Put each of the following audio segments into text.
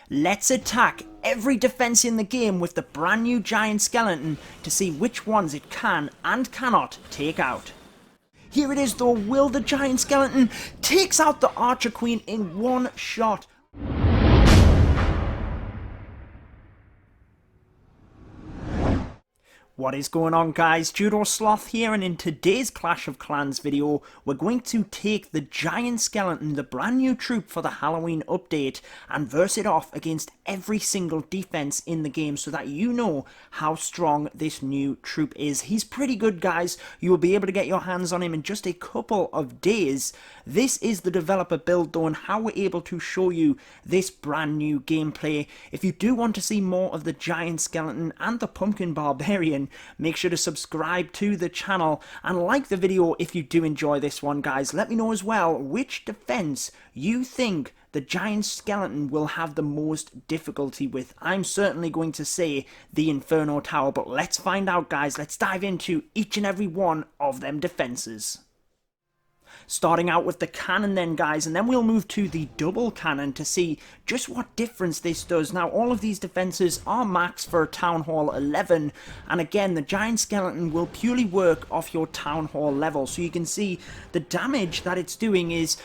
Let's attack every defense in the game with the brand new giant skeleton to see which ones it can and cannot take out. Here it is though, will the giant skeleton takes out the archer queen in one shot? What is going on guys, Judo Sloth here, and in today's Clash of Clans video we're going to take the giant skeleton, the brand new troop for the Halloween update, and verse it off against every single defense in the game so that you know how strong this new troop is. He's pretty good guys, you will be able to get your hands on him in just a couple of days. This is the developer build though, and how we're able to show you this brand new gameplay. If you do want to see more of the giant skeleton and the Pumpkin Barbarian, make sure to subscribe to the channel and like the video if you do enjoy this one guys. Let me know as well which defense you think the giant skeleton will have the most difficulty with. I'm certainly going to say the Inferno Tower, but let's find out guys. Let's dive into each and every one of them defenses. Starting out with the cannon then guys, and then we'll move to the double cannon to see just what difference this does. Now all of these defenses are maxed for Town Hall 11, and again the giant skeleton will purely work off your Town Hall level, so you can see the damage that it's doing is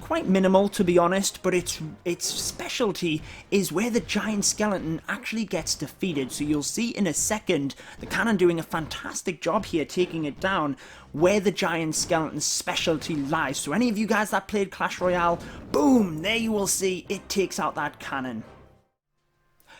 quite minimal to be honest, but its specialty is where the giant skeleton actually gets defeated. So you'll see in a second the cannon doing a fantastic job here taking it down where the giant skeleton's specialty lies. So any of you guys that played Clash Royale, boom, there you will see it takes out that cannon.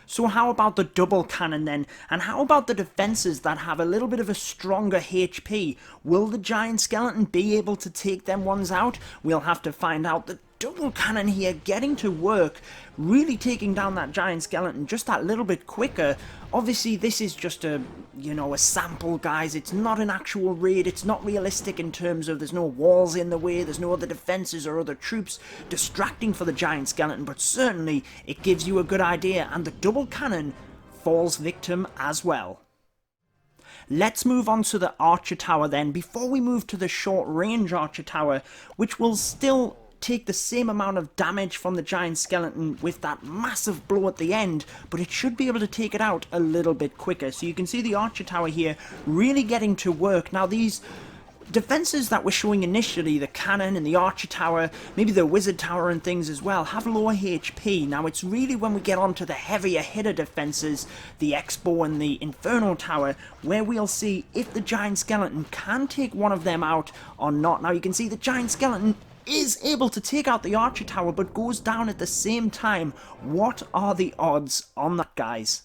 So how about the double cannon then? And how about the defenses that have a little bit of a stronger HP? Will the giant skeleton be able to take them ones out? We'll have to find out. The double cannon here getting to work, really taking down that giant skeleton just that little bit quicker. Obviously this is just a sample guys, it's not an actual raid, it's not realistic in terms of there's no walls in the way, there's no other defenses or other troops distracting for the giant skeleton, but certainly it gives you a good idea, and the double cannon falls victim as well. Let's move on to the archer tower then, before we move to the short range archer tower, which will still take the same amount of damage from the giant skeleton with that massive blow at the end, but it should be able to take it out a little bit quicker. So you can see the archer tower here really getting to work. Now these defenses that we're showing initially, the cannon and the archer tower, maybe the wizard tower and things as well, have lower HP. Now it's really when we get onto the heavier hitter defenses, the Expo and the Inferno Tower, where we'll see if the giant skeleton can take one of them out or not. Now you can see the giant skeleton is able to take out the archer tower but goes down at the same time. What are the odds on that guys?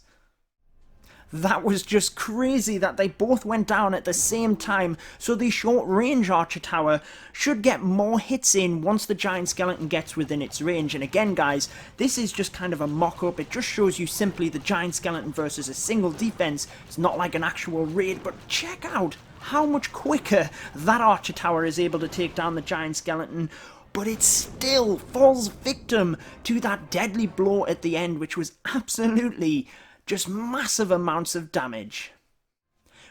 That was just crazy that they both went down at the same time, so the short range archer tower should get more hits in once the giant skeleton gets within its range. And again guys, this is just kind of a mock-up, it just shows you simply the giant skeleton versus a single defense. It's not like an actual raid, but check out how much quicker that archer tower is able to take down the giant skeleton, but it still falls victim to that deadly blow at the end, which was absolutely just massive amounts of damage.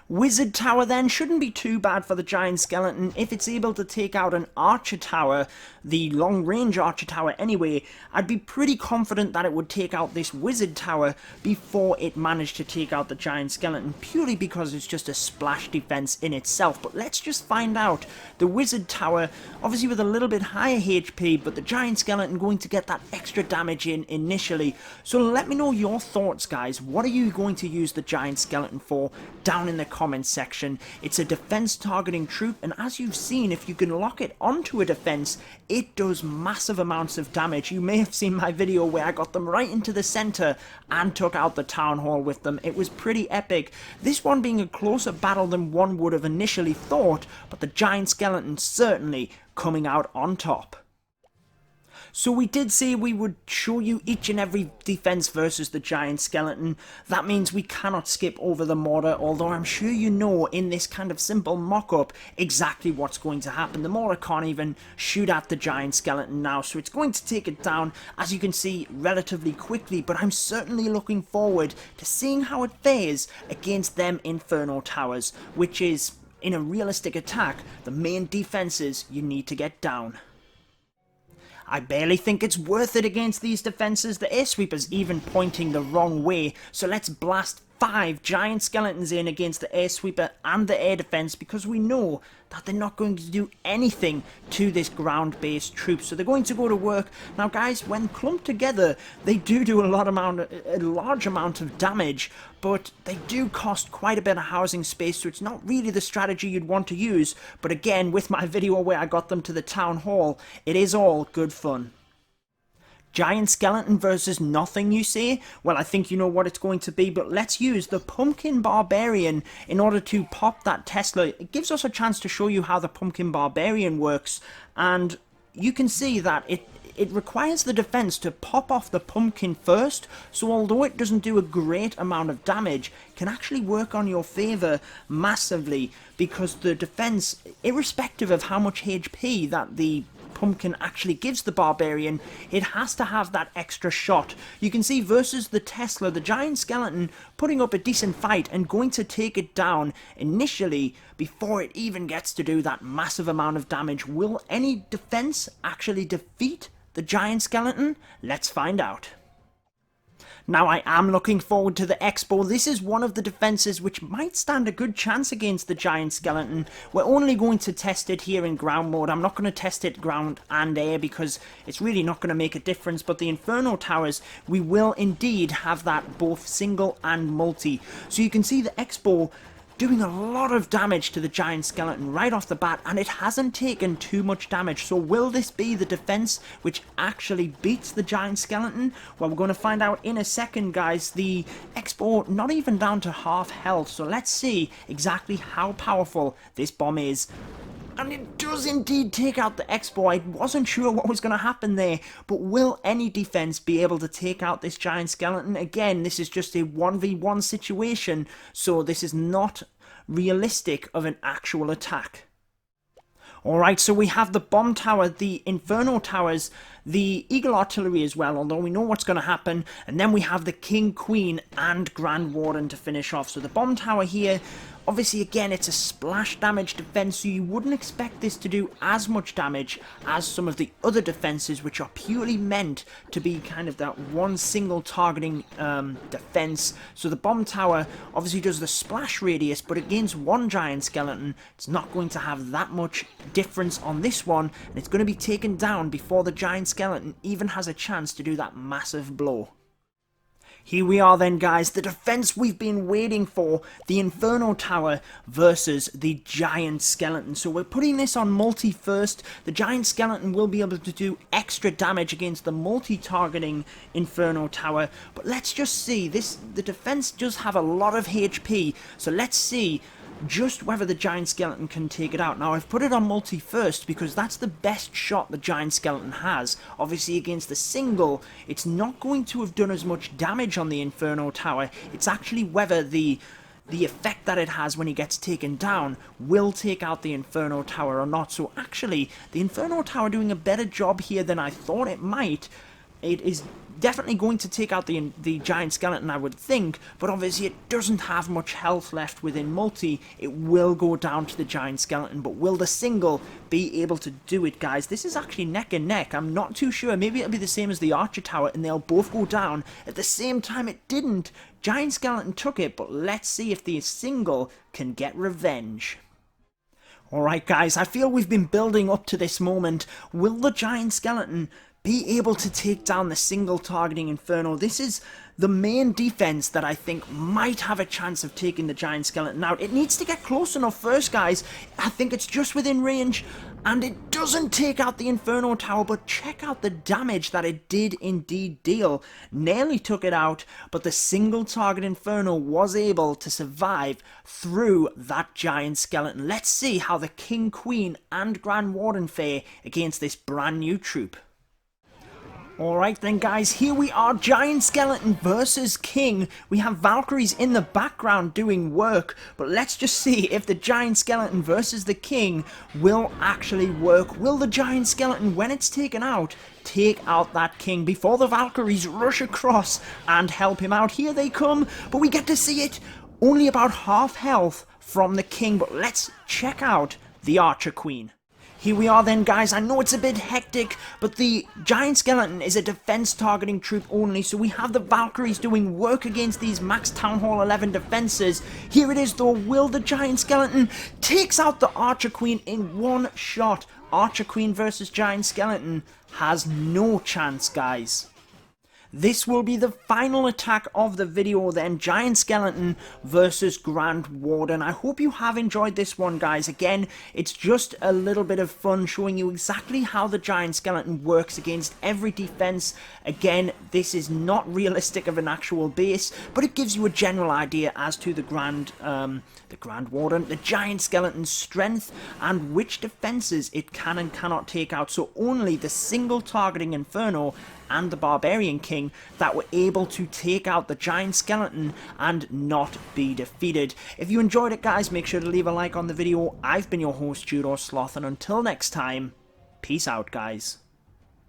Wizard tower then shouldn't be too bad for the giant skeleton if it's able to take out an archer tower, the long range archer tower anyway. I'd be pretty confident that it would take out this wizard tower before it managed to take out the giant skeleton, purely because it's just a splash defense in itself. But let's just find out. The wizard tower, obviously with a little bit higher HP, but the giant skeleton going to get that extra damage in initially. So let me know your thoughts guys. What are you going to use the giant skeleton for down in the comment section? It's a defense targeting troop, and as you've seen, if you can lock it onto a defense, it does massive amounts of damage. You may have seen my video where I got them right into the center and took out the town hall with them. It was pretty epic. This one being a closer battle than one would have initially thought, but the giant skeleton certainly coming out on top. So we did say we would show you each and every defense versus the giant skeleton. That means we cannot skip over the mortar, although I'm sure you know in this kind of simple mock-up exactly what's going to happen. The mortar can't even shoot at the giant skeleton now, so it's going to take it down, as you can see, relatively quickly, but I'm certainly looking forward to seeing how it fares against them Inferno Towers, which is, in a realistic attack, the main defenses you need to get down. I barely think it's worth it against these defenses. The air sweeper's even pointing the wrong way, so let's blast 5 giant skeletons in against the air sweeper and the air defense, because we know that they're not going to do anything to this ground-based troop, so they're going to go to work. Now guys, when clumped together, they do a large amount of damage, but they do cost quite a bit of housing space, so it's not really the strategy you'd want to use. But again, with my video where I got them to the town hall, it is all good fun. Giant skeleton versus nothing, you say? Well, I think you know what it's going to be, but let's use the Pumpkin Barbarian in order to pop that Tesla. It gives us a chance to show you how the Pumpkin Barbarian works, and you can see that it requires the defense to pop off the pumpkin first, so although it doesn't do a great amount of damage, it can actually work on your favor massively, because the defense, irrespective of how much HP that the pumpkin actually gives the barbarian, it has to have that extra shot. You can see versus the Tesla, the giant skeleton putting up a decent fight and going to take it down initially before it even gets to do that massive amount of damage. Will any defense actually defeat the giant skeleton? Let's find out. Now, I am looking forward to the Expo. This is one of the defenses which might stand a good chance against the giant skeleton. We're only going to test it here in ground mode. I'm not going to test it ground and air because it's really not going to make a difference. But the Inferno Towers, we will indeed have that both single and multi. So you can see the Expo doing a lot of damage to the giant skeleton right off the bat, and it hasn't taken too much damage. So will this be the defense which actually beats the giant skeleton? Well, we're going to find out in a second, guys. The Expo not even down to half health, so let's see exactly how powerful this bomb is. And it does indeed take out the Expo. I wasn't sure what was going to happen there, but will any defense be able to take out this giant skeleton? Again, this is just a 1v1 situation, so this is not realistic of an actual attack. Alright, so we have the bomb tower, the Inferno Towers, the Eagle Artillery as well, although we know what's going to happen, and then we have the King, Queen, and Grand Warden to finish off. So the bomb tower here, obviously again it's a splash damage defense, so you wouldn't expect this to do as much damage as some of the other defenses, which are purely meant to be kind of that one single targeting defense. So the bomb tower obviously does the splash radius, but against one giant skeleton, it's not going to have that much difference on this one, and it's going to be taken down before the giant skeleton even has a chance to do that massive blow. Here we are then, guys, the defense we've been waiting for, the Inferno Tower versus the giant skeleton. So we're putting this on multi first. The giant skeleton will be able to do extra damage against the multi-targeting Inferno Tower, but let's just see, the defense does have a lot of HP, so let's see just whether the giant skeleton can take it out. Now, I've put it on multi first because that's the best shot the giant skeleton has. Obviously, against the single, it's not going to have done as much damage on the Inferno Tower. It's actually whether the effect that it has when he gets taken down will take out the Inferno Tower or not. So actually, the Inferno Tower doing a better job here than I thought it might. It is definitely going to take out the giant skeleton, I would think, but obviously it doesn't have much health left within multi. It will go down to the giant skeleton, but will the single be able to do it, guys? This is actually neck and neck. I'm not too sure. Maybe it'll be the same as the Archer Tower and they'll both go down at the same time. It didn't. Giant skeleton took it, but let's see if the single can get revenge. Alright, guys, I feel we've been building up to this moment. Will the giant skeleton be able to take down the single targeting Inferno? This is the main defense that I think might have a chance of taking the giant skeleton out. It needs to get close enough first, guys. I think it's just within range, and it doesn't take out the Inferno Tower, but check out the damage that it did indeed deal. Nearly took it out, but the single target Inferno was able to survive through that giant skeleton. Let's see how the King, Queen, and Grand Warden fare against this brand new troop. Alright then, guys, here we are, Giant Skeleton versus King. We have Valkyries in the background doing work, but let's just see if the Giant Skeleton versus the King will actually work. Will the Giant Skeleton, when it's taken out, take out that King before the Valkyries rush across and help him out? Here they come, but we get to see it. Only about half health from the King, but let's check out the Archer Queen. Here we are then, guys. I know it's a bit hectic, but the Giant Skeleton is a defense targeting troop only, so we have the Valkyries doing work against these max Town Hall 11 defenses. Here it is though. Will the Giant Skeleton takes out the Archer Queen in one shot? Archer Queen versus Giant Skeleton has no chance, guys. This will be the final attack of the video then, Giant Skeleton versus Grand Warden. I hope you have enjoyed this one, guys. Again, it's just a little bit of fun showing you exactly how the Giant Skeleton works against every defense. Again, this is not realistic of an actual base, but it gives you a general idea as to the Grand Warden, the Giant Skeleton's strength, and which defenses it can and cannot take out. So only the single targeting Inferno and the Barbarian King that were able to take out the Giant Skeleton and not be defeated. If you enjoyed it, guys, make sure to leave a like on the video. I've been your host, Judo, Sloth, and until next time, peace out, guys.